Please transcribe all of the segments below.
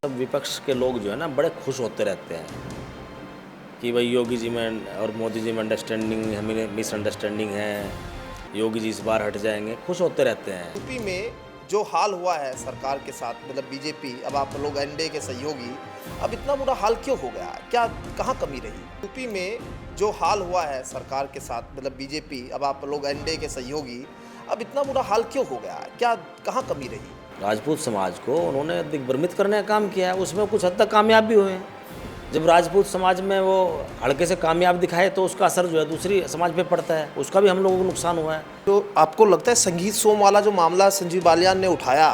सब विपक्ष के लोग जो है ना बड़े खुश होते रहते हैं कि भाई योगी जी में और मोदी जी में अंडरस्टैंडिंग, हमें मिसअंडरस्टैंडिंग है, योगी जी इस बार हट जाएंगे, खुश होते रहते हैं। यूपी में जो हाल हुआ है सरकार के साथ, मतलब बीजेपी, अब आप लोग एनडीए के सहयोगी, अब इतना बुरा हाल क्यों हो गया? क्या कहाँ कमी रही यूपी में? जो हाल हुआ है सरकार के साथ, मतलब बीजेपी, अब आप लोग एनडीए के सहयोगी, अब इतना बुरा हाल क्यों हो गया? क्या कहाँ कमी रही? राजपूत समाज को उन्होंने दिग्भ्रमित करने का काम किया है, उसमें कुछ हद तक कामयाब भी हुए हैं। जब राजपूत समाज में वो हल्के से कामयाब दिखाए तो उसका असर जो है दूसरी समाज पे पड़ता है, उसका भी हम लोगों को नुकसान हुआ है। तो आपको लगता है संगीत सोम वाला जो मामला संजीव बालियान ने उठाया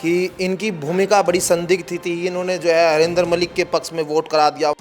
कि इनकी भूमिका बड़ी संदिग्ध थी, इन्होंने जो है हरिंदर मलिक के पक्ष में वोट करा दिया?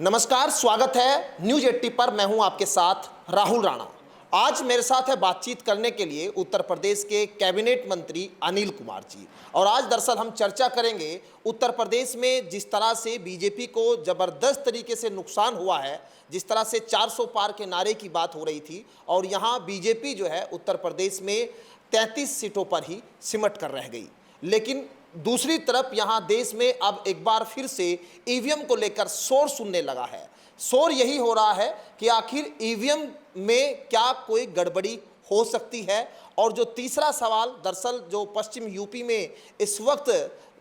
नमस्कार, स्वागत है न्यूज 80 पर। मैं हूं आपके साथ राहुल राणा। आज मेरे साथ है बातचीत करने के लिए उत्तर प्रदेश के कैबिनेट मंत्री अनिल कुमार जी। और आज दरअसल हम चर्चा करेंगे उत्तर प्रदेश में जिस तरह से बीजेपी को ज़बरदस्त तरीके से नुकसान हुआ है, जिस तरह से 400 पार के नारे की बात हो रही थी, और यहाँ बीजेपी जो है उत्तर प्रदेश में 33 सीटों पर ही सिमट कर रह गई। लेकिन दूसरी तरफ यहाँ देश में अब एक बार फिर से ईवीएम को लेकर शोर सुनने लगा है। शोर यही हो रहा है कि आखिर ईवीएम में क्या कोई गड़बड़ी हो सकती है। और जो तीसरा सवाल, दरअसल जो पश्चिम यूपी में इस वक्त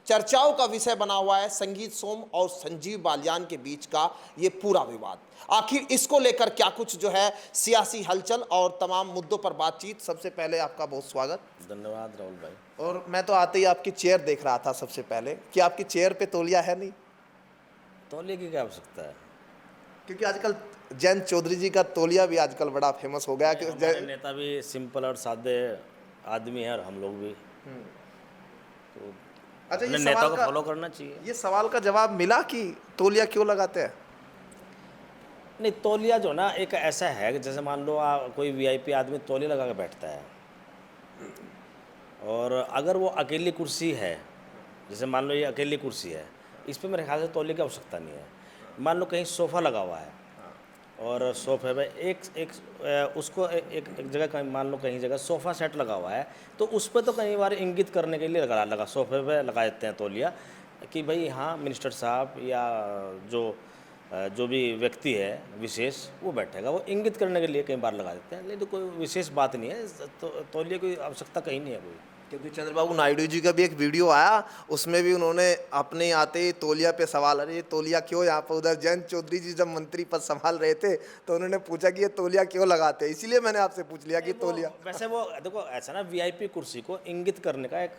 चर्चाओं का विषय बना हुआ है, संगीत सोम और संजीव बालियान के बीच का ये पूरा विवाद, आखिर इसको लेकर क्या कुछ जो है सियासी हलचल और तमाम मुद्दों पर बातचीत। सबसे पहले आपका बहुत स्वागत। धन्यवाद राहुल भाई। और मैं तो आते ही आपकी चेयर देख रहा था सबसे पहले कि आपकी चेयर पे तौलिया है नहीं? तौलिए की क्या आवश्यकता है? क्योंकि आजकल जयंत चौधरी जी का तौलिया भी आजकल बड़ा फेमस हो गया कि हमारे नेता भी सिंपल और सादे आदमी है और हम लोग भी, तो अच्छा, अपने नेता को फॉलो करना चाहिए। ये सवाल का जवाब मिला कि तौलिया क्यों लगाते हैं? नहीं, तौलिया जो ना एक ऐसा है कि जैसे मान लो कोई वीआईपी आदमी तौलिया लगा के बैठता है, और अगर वो अकेली कुर्सी है, जैसे मान लो ये अकेली कुर्सी है, इस पे मेरे ख्याल से तौलिया की आवश्यकता नहीं है। मान लो कहीं सोफ़ा लगा हुआ है और सोफे पे उसको एक जगह कहीं, मान लो कहीं जगह सोफ़ा सेट लगा हुआ है, तो उस पर तो कई बार इंगित करने के लिए लगा सोफे पे लगा देते हैं तौलिया कि भाई हाँ मिनिस्टर साहब या जो भी व्यक्ति है विशेष वो बैठेगा, वो इंगित करने के लिए कई बार लगा देते हैं। लेकिन तो कोई विशेष बात नहीं है, तो तौलिया की आवश्यकता कहीं नहीं है कोई। क्योंकि चंद्रबाबू नायडू जी का भी एक वीडियो आया, उसमें भी उन्होंने अपने आते ही तौलिया पे सवाल, अरे ये तौलिया क्यों यहाँ पर? उधर जयंत चौधरी जी जब मंत्री पद संभाल रहे थे तो उन्होंने पूछा कि ये तौलिया क्यों लगाते हैं, इसीलिए मैंने आपसे पूछ लिया कि तौलिया। वैसे वो देखो ऐसा ना, वीआईपी कुर्सी को इंगित करने का एक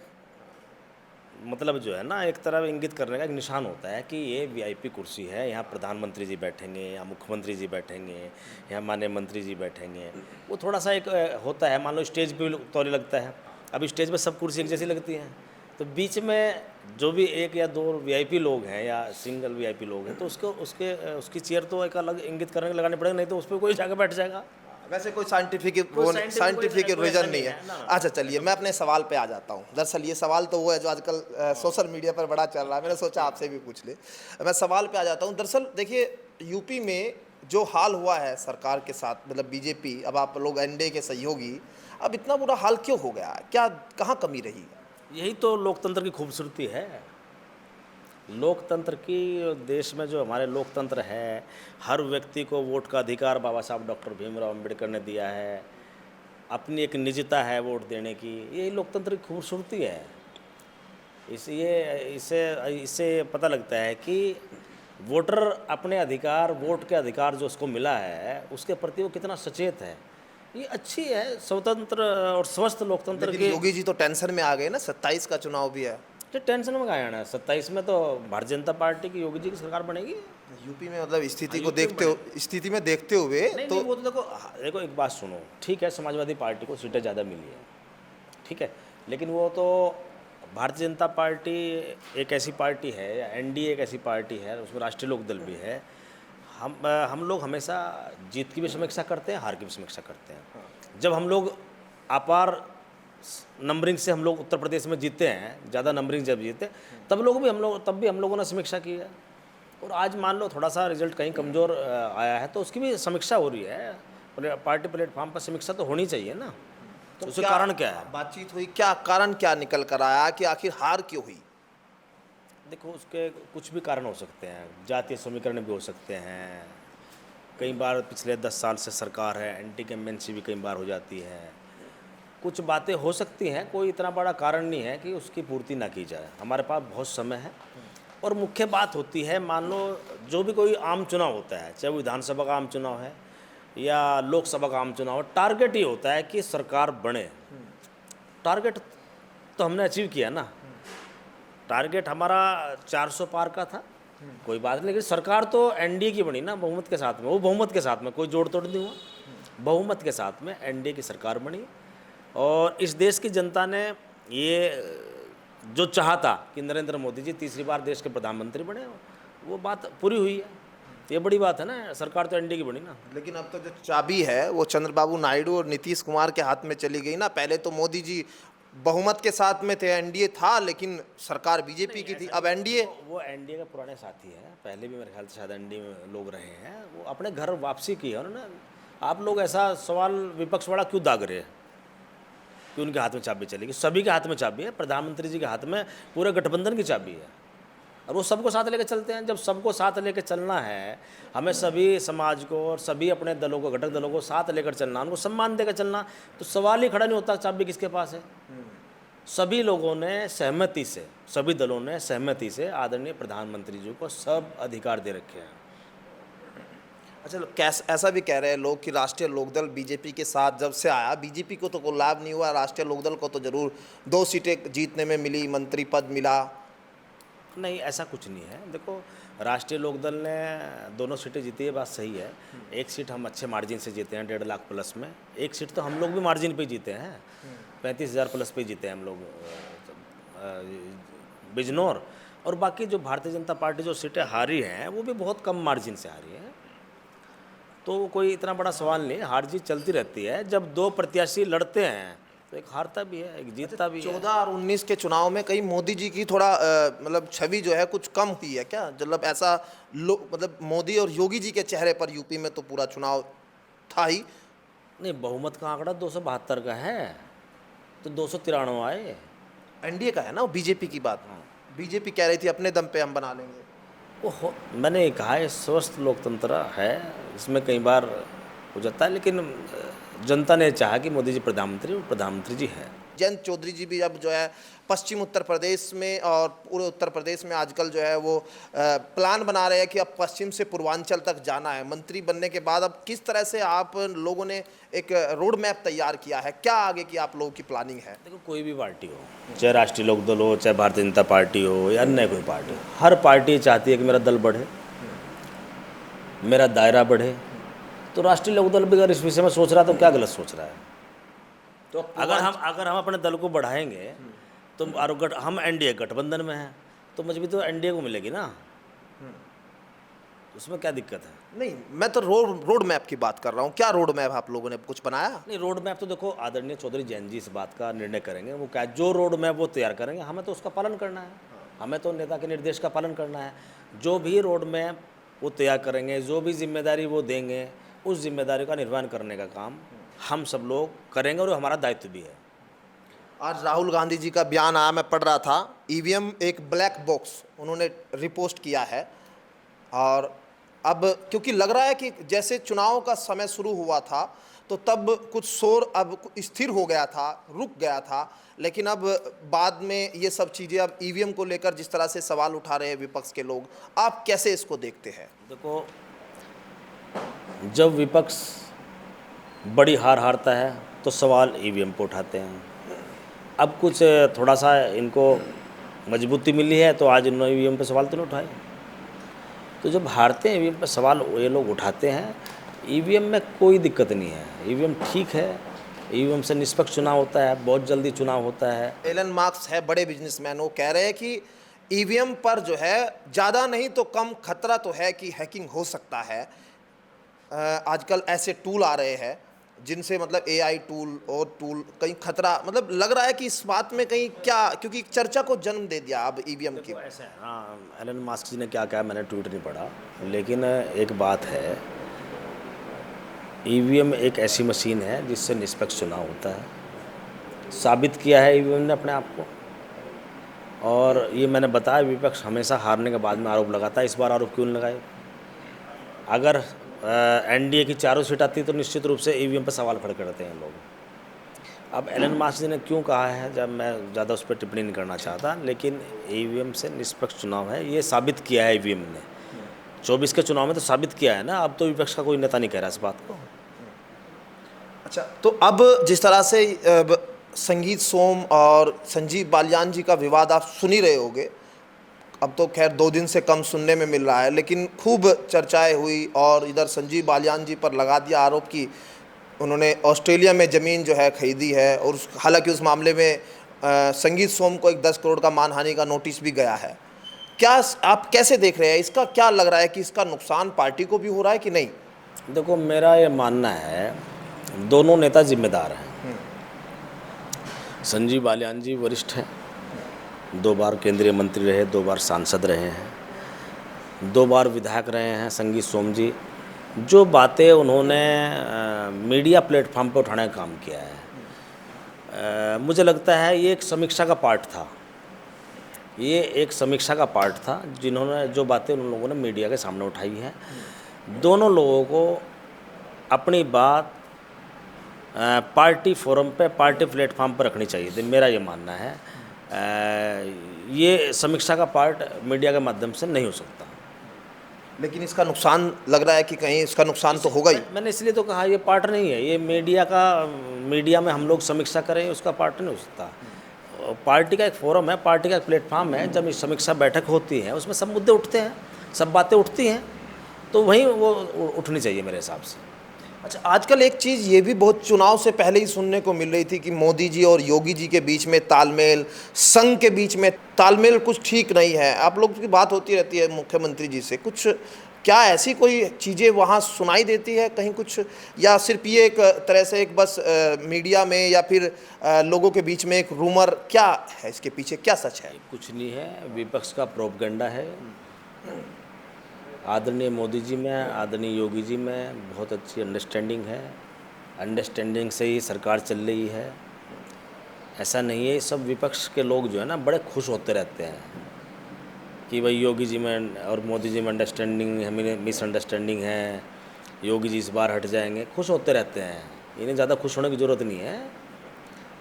मतलब जो है ना, एक तरह इंगित करने का एक निशान होता है कि ये वीआईपी कुर्सी है, यहाँ प्रधानमंत्री जी बैठेंगे या मुख्यमंत्री जी बैठेंगे या माननीय मंत्री जी बैठेंगे। वो थोड़ा सा एक होता है। मान लो स्टेज पे तौलिया लगता है, अब स्टेज पे सब कुर्सी एक जैसी लगती हैं, तो बीच में जो भी एक या दो वीआईपी लोग हैं या सिंगल वीआईपी लोग हैं, तो उसकी चेयर तो एक अलग इंगित करने के लगाने पड़ेगा, नहीं तो उस पर कोई जाकर बैठ जाएगा। वैसे कोई साइंटिफिक रीजन नहीं है। अच्छा चलिए, मैं अपने सवाल पे आ जाता हूँ। दरअसल ये सवाल तो वो है जो आजकल सोशल मीडिया पर बड़ा चल रहा है, मैंने सोचा आपसे भी पूछ ले। मैं सवाल पे आ जाता हूँ। दरअसल देखिए, यूपी में जो हाल हुआ है सरकार के साथ, मतलब बीजेपी, अब आप लोग एनडीए के सहयोगी, अब इतना बुरा हाल क्यों हो गया? क्या कहाँ कमी रही? यही तो लोकतंत्र की खूबसूरती है। लोकतंत्र की, देश में जो हमारे लोकतंत्र है, हर व्यक्ति को वोट का अधिकार बाबा साहब डॉक्टर भीमराव अम्बेडकर ने दिया है, अपनी एक निजता है वोट देने की, यही लोकतंत्र की खूबसूरती है। इससे पता लगता है कि वोटर अपने अधिकार, वोट के अधिकार जो उसको मिला है उसके प्रति वो कितना सचेत है। ये अच्छी है स्वतंत्र और स्वस्थ लोकतंत्र की। योगी जी तो टेंशन में आ गए ना, 27 का चुनाव भी है। तो टेंशन में क्या आना है? 27 में तो भारतीय जनता पार्टी की, योगी जी की सरकार बनेगी यूपी में। मतलब स्थिति को यूपी में स्थिति में देखते हुए नहीं, वो तो देखो एक बात सुनो, ठीक है समाजवादी पार्टी को सीटें ज़्यादा मिली है, ठीक है, लेकिन वो तो भारतीय जनता पार्टी एक ऐसी पार्टी है, या एनडीए एक ऐसी पार्टी है, उसमें राष्ट्रीय लोकदल भी है। हम लोग हमेशा जीत की भी समीक्षा करते हैं, हार की भी समीक्षा करते हैं। जब हम लोग अपार नंबरिंग से हम लोग उत्तर प्रदेश में जीते हैं, ज़्यादा नंबरिंग जब जीते, तब भी हम लोगों ने समीक्षा की है। और आज मान लो थोड़ा सा रिजल्ट कहीं कमज़ोर आया है, तो उसकी भी समीक्षा हो रही है। पार्टी प्लेटफॉर्म पर समीक्षा तो होनी चाहिए ना। तो उसका क्या कारण क्या है? बातचीत हुई, क्या कारण क्या निकल कर आया कि आखिर हार क्यों हुई? देखो, उसके कुछ भी कारण हो सकते हैं, जातीय समीकरण भी हो सकते हैं। कई बार पिछले 10 साल से सरकार है, एंटी इनकम्बेंसी भी कई बार हो जाती है। कुछ बातें हो सकती हैं, कोई इतना बड़ा कारण नहीं है कि उसकी पूर्ति ना की जाए। हमारे पास बहुत समय है। और मुख्य बात होती है, मान लो जो भी कोई आम चुनाव होता है, चाहे वो विधानसभा का आम चुनाव है या लोकसभा का आम चुनाव है, टारगेट ये होता है कि सरकार बने। टारगेट तो हमने अचीव किया ना। टारगेट हमारा 400 पार का था, कोई बात नहीं, लेकिन सरकार तो एनडीए की बनी ना, बहुमत के साथ में। वो बहुमत के साथ में कोई जोड़ तोड़ नहीं हुआ, बहुमत के साथ में एनडीए की सरकार बनी। और इस देश की जनता ने ये जो चाहा था कि नरेंद्र मोदी जी तीसरी बार देश के प्रधानमंत्री बने, वो बात पूरी हुई है। ये बड़ी बात है ना, सरकार तो एनडीए की बनी ना। लेकिन अब तो जो चाबी है वो चंद्रबाबू नायडू और नीतीश कुमार के हाथ में चली गई ना। पहले तो मोदी जी बहुमत के साथ में थे, एनडीए था, लेकिन सरकार बीजेपी की थी, अब एनडीए। वो एनडीए के पुराने साथी हैं, पहले भी मेरे ख्याल से शायद एनडीए में लोग रहे हैं। वो अपने घर वापसी की है उन्होंने। आप लोग ऐसा सवाल विपक्ष वाला क्यों दाग रहे हैं कि उनके हाथ में चाबी चलेगी? सभी के हाथ में चाबी है, प्रधानमंत्री जी के हाथ में पूरे गठबंधन की चाबी है, और वो सबको साथ लेकर चलते हैं। जब सबको साथ लेकर चलना है, हमें सभी समाज को और सभी अपने दलों को, घटक दलों को साथ लेकर चलना, उनको सम्मान देकर चलना, तो सवाल ही खड़ा नहीं होता चाबी किसके पास है। सभी लोगों ने सहमति से, सभी दलों ने सहमति से आदरणीय प्रधानमंत्री जी को सब अधिकार दे रखे हैं। अच्छा, ऐसा भी कह रहे हैं लोग कि राष्ट्रीय लोकदल बीजेपी के साथ जब से आया, बीजेपी को तो कोई लाभ नहीं हुआ, राष्ट्रीय लोकदल को तो जरूर 2 सीटें जीतने में मिली, मंत्री पद मिला। नहीं, ऐसा कुछ नहीं है। देखो, राष्ट्रीय लोकदल ने दोनों सीटें जीती है, बात सही है। एक सीट हम अच्छे मार्जिन से जीते हैं, 1.5 लाख प्लस में। एक सीट तो हम लोग भी मार्जिन पे जीते हैं, 35,000 प्लस पे जीते हैं हम लोग बिजनौर। और बाकी जो भारतीय जनता पार्टी जो सीटें हारी हैं, वो भी बहुत कम मार्जिन से हारी हैं। तो कोई इतना बड़ा सवाल नहीं, हार जीत चलती रहती है। जब 2 प्रत्याशी लड़ते हैं तो एक हारता भी है, एक जीतता भी है। 14 और 19 के चुनाव में कहीं मोदी जी की थोड़ा मतलब छवि जो है कुछ कम हुई है क्या? मतलब ऐसा मतलब मोदी और योगी जी के चेहरे पर यूपी में तो पूरा चुनाव था ही। नहीं, बहुमत का आंकड़ा 272 का है, तो 293 आए। एनडीए का है ना, बीजेपी की बात। बीजेपी कह रही थी अपने दम पे हम बना लेंगे। ओहो, मैंने कहा है स्वस्थ लोकतंत्र है, इसमें कई बार हो जाता है, लेकिन जनता ने चाहा कि मोदी जी प्रधानमंत्री, और प्रधानमंत्री जी हैं। जयंत चौधरी जी भी अब जो है पश्चिम उत्तर प्रदेश में और पूरे उत्तर प्रदेश में आजकल जो है वो प्लान बना रहे हैं कि अब पश्चिम से पूर्वांचल तक जाना है। मंत्री बनने के बाद अब किस तरह से आप लोगों ने एक रोड मैप तैयार किया है, क्या आगे की आप लोगों की प्लानिंग है? देखो, कोई भी पार्टी हो, चाहे राष्ट्रीय लोकदल हो, चाहे भारतीय जनता पार्टी हो या अन्य कोई पार्टी हो, हर पार्टी चाहती है कि मेरा दल बढ़े, मेरा दायरा बढ़े। तो राष्ट्रीय लोकदल भी अगर इस विषय में सोच रहा है तो क्या गलत सोच रहा है? तो अगर हम अपने दल को बढ़ाएंगे तो हम एनडीए गठबंधन में हैं, तो मजबूरी तो एनडीए को मिलेगी ना। उसमें क्या दिक्कत है? नहीं, मैं तो रोड मैप की बात कर रहा हूँ। क्या रोड मैप आप लोगों ने कुछ बनाया? नहीं, रोड मैप तो देखो आदरणीय चौधरी जैन जी इस बात का निर्णय करेंगे। वो क्या, जो रोड मैप वो तैयार करेंगे, हमें तो उसका पालन करना है। हमें तो नेता के निर्देश का पालन करना है। जो भी रोड मैप वो तैयार करेंगे, जो भी जिम्मेदारी वो देंगे, उस जिम्मेदारी का निर्वहन करने का काम हम सब लोग करेंगे, और हमारा दायित्व भी है। आज राहुल गांधी जी का बयान आया, मैं पढ़ रहा था। ईवीएम एक ब्लैक बॉक्स उन्होंने रिपोस्ट किया है। और अब क्योंकि लग रहा है कि जैसे चुनाव का समय शुरू हुआ था तो तब कुछ शोर अब स्थिर हो गया था, रुक गया था, लेकिन अब बाद में ये सब चीज़ें अब ईवीएम को लेकर जिस तरह से सवाल उठा रहे हैं विपक्ष के लोग, आप कैसे इसको देखते हैं? देखो, जब विपक्ष बड़ी हार हारता है तो सवाल ईवीएम पर उठाते हैं। अब कुछ थोड़ा सा इनको मजबूती मिली है तो आज इन्होंने ईवीएम पे सवाल तो नहीं उठाए। तो जब हारते हैं ईवीएम पे सवाल ये लोग उठाते हैं। ईवीएम में कोई दिक्कत नहीं है, ईवीएम ठीक है। ईवीएम से निष्पक्ष चुनाव होता है, बहुत जल्दी चुनाव होता है। एलन मार्क्स है, बड़े बिजनेसमैन, वो कह रहे हैं कि ईवीएम पर जो है ज़्यादा नहीं तो कम खतरा तो है कि हैकिंग हो सकता है। आजकल ऐसे टूल आ रहे हैं जिनसे मतलब एआई टूल और टूल कहीं खतरा, मतलब लग रहा है कि इस बात में कहीं क्या, क्योंकि चर्चा को जन्म दे दिया अब ईवीएम की। ऐसा है, हाँ, एलन मास्क जी ने क्या कहा मैंने ट्वीट नहीं पढ़ा, लेकिन एक बात है, ईवीएम एक ऐसी मशीन है जिससे निष्पक्ष चुनाव होता है। साबित किया है ईवीएम ने अपने आप को। और ये मैंने बताया, विपक्ष हमेशा हारने के बाद में आरोप लगाता है, इस बार आरोप क्यों नहीं लगाए? अगर एनडीए की चारों सीट आती तो निश्चित रूप से ईवीएम पर सवाल खड़े करते हैं लोग। अब एलन मास्क जी ने क्यों कहा है, जब मैं ज़्यादा उस पर टिप्पणी नहीं करना चाहता, लेकिन ईवीएम से निष्पक्ष चुनाव है, ये साबित किया है ईवीएम ने। 24 के चुनाव में तो साबित किया है ना। अब तो विपक्ष का कोई नेता नहीं कह रहा इस बात को। अच्छा, तो अब जिस तरह से संगीत सोम और संजीव बालियान जी का विवाद आप सुन ही रहे होगे, अब तो खैर 2 दिन से कम सुनने में मिल रहा है, लेकिन खूब चर्चाएं हुई और इधर संजीव बालियान जी पर लगा दिया आरोप कि उन्होंने ऑस्ट्रेलिया में ज़मीन जो है खरीदी है, और हालांकि उस मामले में संगीत सोम को एक 10 करोड़ का मानहानि का नोटिस भी गया है। क्या आप कैसे देख रहे हैं इसका? क्या लग रहा है कि इसका नुकसान पार्टी को भी हो रहा है कि नहीं? देखो, मेरा ये मानना है दोनों नेता जिम्मेदार हैं। संजीव बालियान जी वरिष्ठ हैं, 2 बार केंद्रीय मंत्री रहे, 2 बार सांसद रहे हैं, 2 बार विधायक रहे हैं। संगीत सोम जी, जो बातें उन्होंने मीडिया प्लेटफॉर्म पर उठाने का काम किया है, मुझे लगता है ये एक समीक्षा का पार्ट था। ये एक समीक्षा का पार्ट था, जिन्होंने जो बातें उन लोगों ने मीडिया के सामने उठाई हैं। दोनों लोगों को अपनी बात पार्टी फोरम पे, पार्टी प्लेटफॉर्म पर रखनी चाहिए थी, मेरा ये मानना है। ये समीक्षा का पार्ट मीडिया के माध्यम से नहीं हो सकता। लेकिन इसका नुकसान लग रहा है कि कहीं इसका नुकसान तो होगा ही। मैंने इसलिए तो कहा ये पार्ट नहीं है, ये मीडिया में हम लोग समीक्षा करें, उसका पार्ट नहीं हो सकता। पार्टी का एक फोरम है, पार्टी का एक प्लेटफॉर्म है, जब समीक्षा बैठक होती है उसमें सब मुद्दे उठते हैं, सब बातें उठती हैं, तो वहीं वो उठनी चाहिए मेरे हिसाब से। अच्छा, आजकल एक चीज़ ये भी बहुत चुनाव से पहले ही सुनने को मिल रही थी कि मोदी जी और योगी जी के बीच में तालमेल, संघ के बीच में तालमेल कुछ ठीक नहीं है। आप लोग की बात होती रहती है मुख्यमंत्री जी से, कुछ क्या ऐसी कोई चीज़ें वहाँ सुनाई देती है कहीं कुछ, या सिर्फ ये एक तरह से एक बस मीडिया में या फिर लोगों के बीच में एक रूमर? क्या है इसके पीछे, क्या सच है? कुछ नहीं है, विपक्ष का प्रोपगेंडा है। आदरणीय मोदी जी में, आदरणीय योगी जी में बहुत अच्छी अंडरस्टैंडिंग है, अंडरस्टैंडिंग से ही सरकार चल रही है। ऐसा नहीं है, सब विपक्ष के लोग जो है ना बड़े खुश होते रहते हैं कि भाई योगी जी में और मोदी जी में अंडरस्टैंडिंग है, मिसअंडरस्टैंडिंग है, योगी जी इस बार हट जाएंगे, खुश होते रहते हैं। इन्हें ज़्यादा खुश होने की ज़रूरत नहीं है।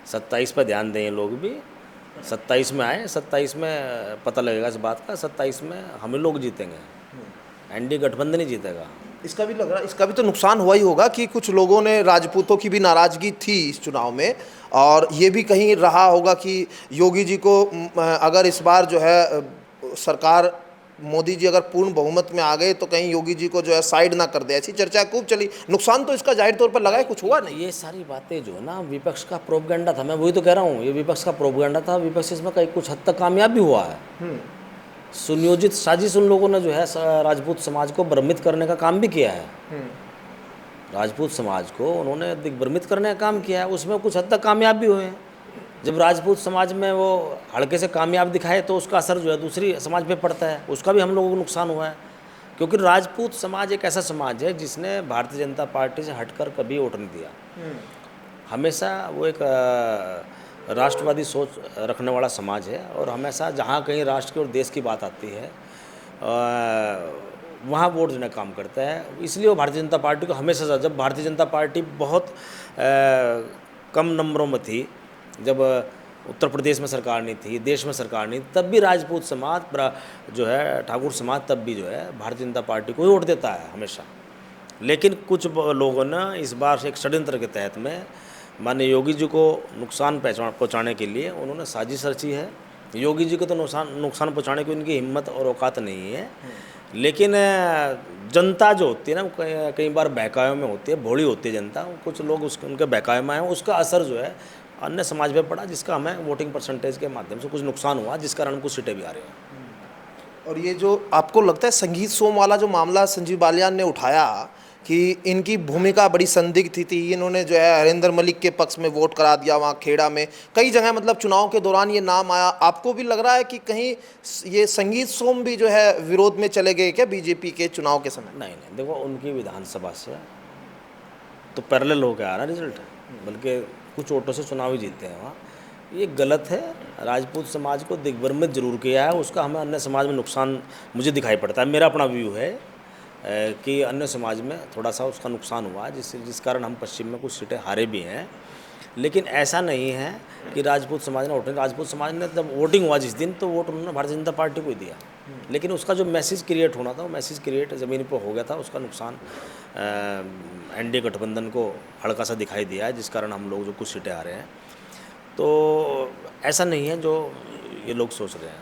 27 पर ध्यान दें, लोग भी 27 में आए, 27 में पता लगेगा इस बात का। 27 में हम लोग जीतेंगे, एनडीए गठबंधन ही जीतेगा। इसका भी लग रहा है, इसका भी तो नुकसान हुआ ही होगा कि कुछ लोगों ने, राजपूतों की भी नाराज़गी थी इस चुनाव में, और ये भी कहीं रहा होगा कि योगी जी को अगर इस बार जो है सरकार, मोदी जी अगर पूर्ण बहुमत में आ गए तो कहीं योगी जी को जो है साइड ना कर दे, ऐसी चर्चा खूब चली। नुकसान तो इसका जाहिर तौर पर लगा है, कुछ हुआ नहीं। ये सारी बातें जो है ना विपक्ष का प्रोपगेंडा था, मैं वही तो कह रहा हूँ, ये विपक्ष का प्रोपगेंडा था। विपक्ष इसमें कहीं कुछ हद तक कामयाब भी हुआ है। सुनियोजित साजिश उन लोगों ने जो है राजपूत समाज को भ्रमित करने का काम भी किया है। राजपूत समाज को उन्होंने दिग्भ्रमित करने का काम किया है, उसमें कुछ हद तक कामयाब भी हुए हैं। जब राजपूत समाज में वो हल्के से कामयाब दिखाए तो उसका असर जो है दूसरी समाज पे पड़ता है, उसका भी हम लोगों को नुकसान हुआ है। क्योंकि राजपूत समाज एक ऐसा समाज है जिसने भारतीय जनता पार्टी से हटकर कभी वोट नहीं दिया। हमेशा वो एक राष्ट्रवादी सोच रखने वाला समाज है, और हमेशा जहाँ कहीं राष्ट्र की और देश की बात आती है वहाँ वोट देने का काम करता है। इसलिए वो भारतीय जनता पार्टी को हमेशा, जब भारतीय जनता पार्टी बहुत कम नंबरों में थी, जब उत्तर प्रदेश में सरकार नहीं थी, देश में सरकार नहीं, तब भी राजपूत समाज जो है, ठाकुर समाज तब भी जो है भारतीय जनता पार्टी को ही वोट देता है हमेशा। लेकिन कुछ लोगों ने इस बार एक षड्यंत्र के तहत में माननीय योगी जी को नुकसान पहुंचाने के लिए उन्होंने साजिश रची है। योगी जी को तो नुकसान पहुंचाने की उनकी हिम्मत और औकात नहीं है, लेकिन जनता जो होती है ना, कई बार बहकावे में होती है, भोली होती है जनता, कुछ लोग उनके बहकावे में आए, उसका असर जो है अन्य समाज पे पड़ा, जिसका हमें वोटिंग परसेंटेज के माध्यम से कुछ नुकसान हुआ, जिस कारण कुछ सीटें भी आ रही हैं। और ये जो आपको लगता है संगीत सोम वाला जो मामला संजीव बालियान ने उठाया कि इनकी भूमिका बड़ी संदिग्ध थी, इन्होंने जो है हरिंदर मलिक के पक्ष में वोट करा दिया, वहाँ खेड़ा में कई जगह, मतलब चुनाव के दौरान ये नाम आया, आपको भी लग रहा है कि कहीं ये संगीत सोम भी जो है विरोध में चले गए क्या बीजेपी के चुनाव के समय? नहीं, देखो उनकी विधानसभा से तो पैरेलल हो के आ रहा रिजल्ट, बल्कि कुछ वोटों से चुनाव ही जीते हैं वहाँ। ये गलत है। राजपूत समाज को दिग्भ्रमित जरूर किया है, उसका हमें अन्य समाज में नुकसान मुझे दिखाई पड़ता है। मेरा अपना व्यू है कि अन्य समाज में थोड़ा सा उसका नुकसान हुआ, जिस कारण हम पश्चिम में कुछ सीटें हारे भी हैं। लेकिन ऐसा नहीं है कि राजपूत समाज ने राजपूत समाज ने जब वोटिंग हुआ जिस दिन, तो वोट उन्होंने भारतीय जनता पार्टी को ही दिया। लेकिन उसका जो मैसेज क्रिएट होना था, वो मैसेज क्रिएट ज़मीन पर हो गया था। उसका नुकसान एनडीए गठबंधन को हल्का सा दिखाई दिया है, जिस कारण हम लोग जो कुछ सीटें हारे हैं। तो ऐसा नहीं है जो ये लोग सोच रहे हैं।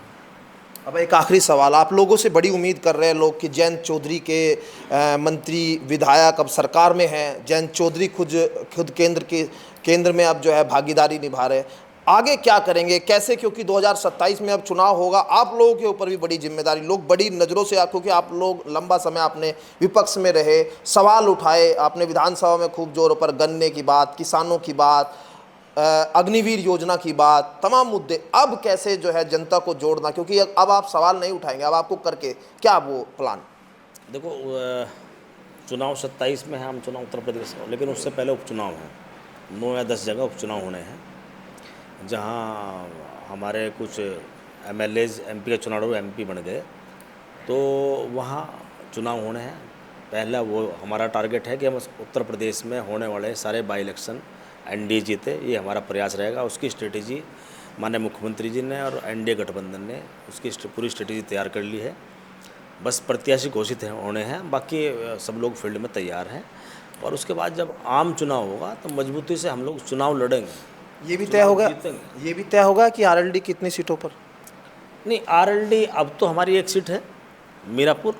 अब एक आखिरी सवाल, आप लोगों से बड़ी उम्मीद कर रहे हैं लोग कि जयंत चौधरी के मंत्री विधायक अब सरकार में हैं, जयंत चौधरी खुद केंद्र में अब जो है भागीदारी निभा रहे हैं, आगे क्या करेंगे, कैसे? क्योंकि 2027 में अब चुनाव होगा, आप लोगों के ऊपर भी बड़ी जिम्मेदारी, लोग बड़ी नज़रों से, क्योंकि आप लोग लंबा समय आपने विपक्ष में रहे, सवाल उठाए, आपने विधानसभा में खूब जोरों पर गन्ने की बात, किसानों की बात, अग्निवीर योजना की बात, तमाम मुद्दे, अब कैसे जो है जनता को जोड़ना? क्योंकि अब आप सवाल नहीं उठाएंगे, अब आपको करके क्या वो प्लान? देखो, चुनाव 27 में है, हम चुनाव उत्तर प्रदेश में, लेकिन उससे पहले उपचुनाव हैं। 9 या 10 जगह उपचुनाव होने हैं, जहां हमारे कुछ MLAs MP का चुनाव हुआ, MP बन गए, तो वहाँ चुनाव होने हैं। पहला वो हमारा टारगेट है कि हम उत्तर प्रदेश में होने वाले सारे बाई इलेक्शन एनडीए जीते, ये हमारा प्रयास रहेगा। उसकी स्ट्रेटेजी माननीय मुख्यमंत्री जी ने और एनडीए गठबंधन ने उसकी पूरी स्ट्रेटेजी तैयार कर ली है। बस प्रत्याशी घोषित होने हैं, बाकी सब लोग फील्ड में तैयार हैं। और उसके बाद जब आम चुनाव होगा तो मजबूती से हम लोग चुनाव लड़ेंगे। ये भी तय होगा कि आरएलडी कितनी सीटों पर? नहीं, आरएलडी अब तो हमारी एक सीट है, मीरापुर,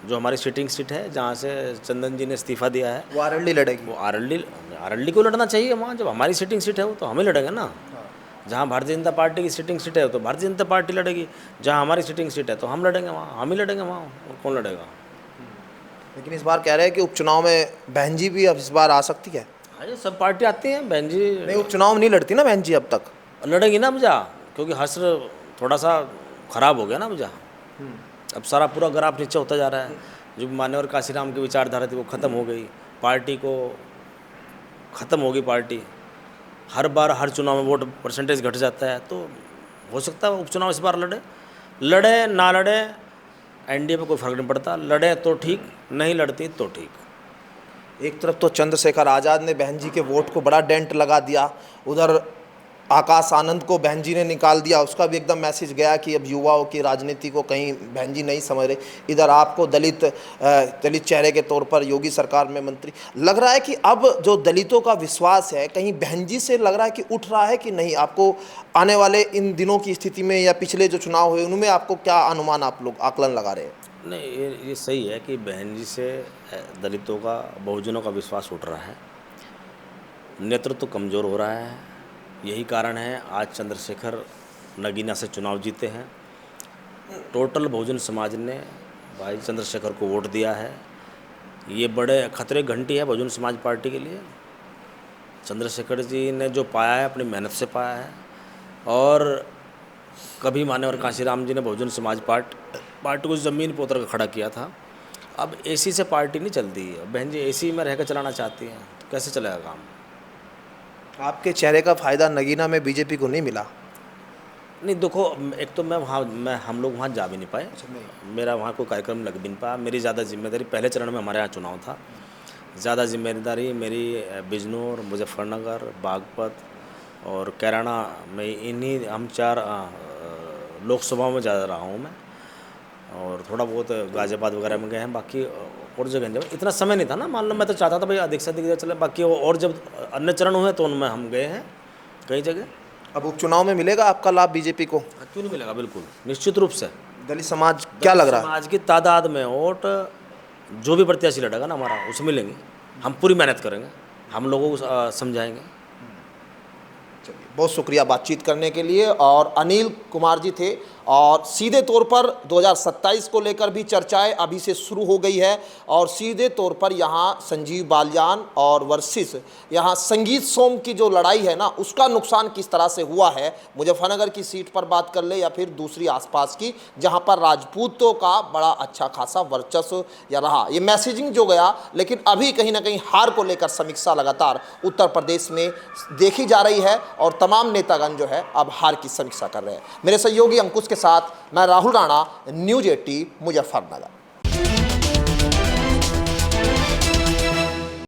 जो हमारी सिटिंग सीट है, जहाँ से चंदन जी ने इस्तीफा दिया है। वो आरएलडी लड़ेगी? वो आरएलडी को लड़ना चाहिए वहाँ। जब हमारी सिटिंग सीट है वो तो हमें लड़ेंगे ना। जहाँ भारतीय जनता पार्टी की सिटिंग सीट है तो भारतीय जनता पार्टी लड़ेगी, जहाँ हमारी सिटिंग सीट है तो हम लड़ेंगे वहाँ, हम ही लड़ेंगे वहाँ, और कौन लड़ेगा। लेकिन इस बार कह रहे हैं कि उपचुनाव में बहन जी भी अब इस बार आ सकती है। अरे सब पार्टी आती हैं, बहन जी नहीं, उपचुनाव नहीं लड़ती ना बहन जी अब तक? लड़ेगी ना मुझा, क्योंकि हश्र थोड़ा सा खराब हो गया ना मुझा। अब सारा पूरा ग्राफ नीचे होता जा रहा है। जो मान्यवर काशीराम की विचारधारा थी वो ख़त्म हो गई, पार्टी को ख़त्म होगी पार्टी। हर बार हर चुनाव में वोट परसेंटेज घट जाता है, तो हो सकता है उपचुनाव इस बार लड़े ना लड़े एनडीए पे कोई फ़र्क नहीं पड़ता। लड़े तो ठीक, नहीं लड़ती तो ठीक। एक तरफ तो चंद्रशेखर आज़ाद ने बहन जी के वोट को बड़ा डेंट लगा दिया, उधर आकाश आनंद को बहन जी ने निकाल दिया, उसका भी एकदम मैसेज गया कि अब युवाओं की राजनीति को कहीं बहन जी नहीं समझ रहे। इधर आपको दलित चेहरे के तौर पर योगी सरकार में मंत्री, लग रहा है कि अब जो दलितों का विश्वास है कहीं बहन जी से लग रहा है कि उठ रहा है कि नहीं? आपको आने वाले इन दिनों की स्थिति में या पिछले जो चुनाव हुए उनमें आपको क्या अनुमान, आप लोग आकलन लगा रहे हैं? नहीं, ये सही है कि बहन जी से दलितों का, बहुजनों का विश्वास उठ रहा है, नेतृत्व कमज़ोर हो रहा है। यही कारण है आज चंद्रशेखर नगीना से चुनाव जीते हैं। टोटल बहुजन समाज ने भाई चंद्रशेखर को वोट दिया है। ये बड़े खतरे घंटी है बहुजन समाज पार्टी के लिए। चंद्रशेखर जी ने जो पाया है अपनी मेहनत से पाया है, और कभी मान्यवर काशीराम जी ने बहुजन समाज पार्टी को ज़मीन पर उतर कर खड़ा किया था। अब एसी से पार्टी नहीं चलती है। बहन जी एसी में रहकर चलाना चाहती हैं, तो कैसे चलेगा काम? आपके चेहरे का फ़ायदा नगीना में बीजेपी को नहीं मिला? नहीं, देखो, एक तो हम लोग वहाँ जा भी नहीं पाए। मेरा वहाँ कोई कार्यक्रम लग भी नहीं पाया। मेरी ज़्यादा जिम्मेदारी, पहले चरण में हमारे यहाँ चुनाव था, ज़्यादा जिम्मेदारी मेरी बिजनौर, मुजफ्फरनगर, बागपत और कैराना में, इन्हीं हम 4 लोकसभाओं में ज़्यादा रहा हूँ मैं, और थोड़ा बहुत गाज़ियाबाद वगैरह में गए हैं। बाकी और जगह नहीं, इतना समय नहीं था ना। मान लो मैं तो चाहता था भाई अधिक से अधिक चले, बाकी और जब अन्य चरण हुए तो उनमें हम गए हैं कई जगह। अब उपचुनाव में मिलेगा आपका लाभ बीजेपी को? क्यों नहीं मिलेगा, बिल्कुल निश्चित रूप से। दलित समाज क्या लग रहा है? समाज की तादाद में वोट जो भी प्रत्याशी लड़ेगा ना हमारा, उसमें मिलेंगे। हम पूरी मेहनत करेंगे, हम लोगों को समझाएंगे। चलिए, बहुत शुक्रिया बातचीत करने के लिए। और अनिल कुमार जी थे और सीधे तौर पर 2027 को लेकर भी चर्चाएं अभी से शुरू हो गई है और सीधे तौर पर यहाँ संजीव बालियान और वर्सेस यहाँ संगीत सोम की जो लड़ाई है ना, उसका नुकसान किस तरह से हुआ है, मुजफ्फरनगर की सीट पर बात कर ले या फिर दूसरी आसपास की जहाँ पर राजपूतों का बड़ा अच्छा खासा वर्चस्व या रहा, ये मैसेजिंग जो गया। लेकिन अभी कहीं ना कहीं हार को लेकर समीक्षा लगातार उत्तर प्रदेश में देखी जा रही है और तमाम नेतागण जो है अब हार की समीक्षा कर रहे हैं। मेरे सहयोगी अंकुश के साथ मैं राहुल राणा, न्यूज़ 18 मुजफ्फरनगर।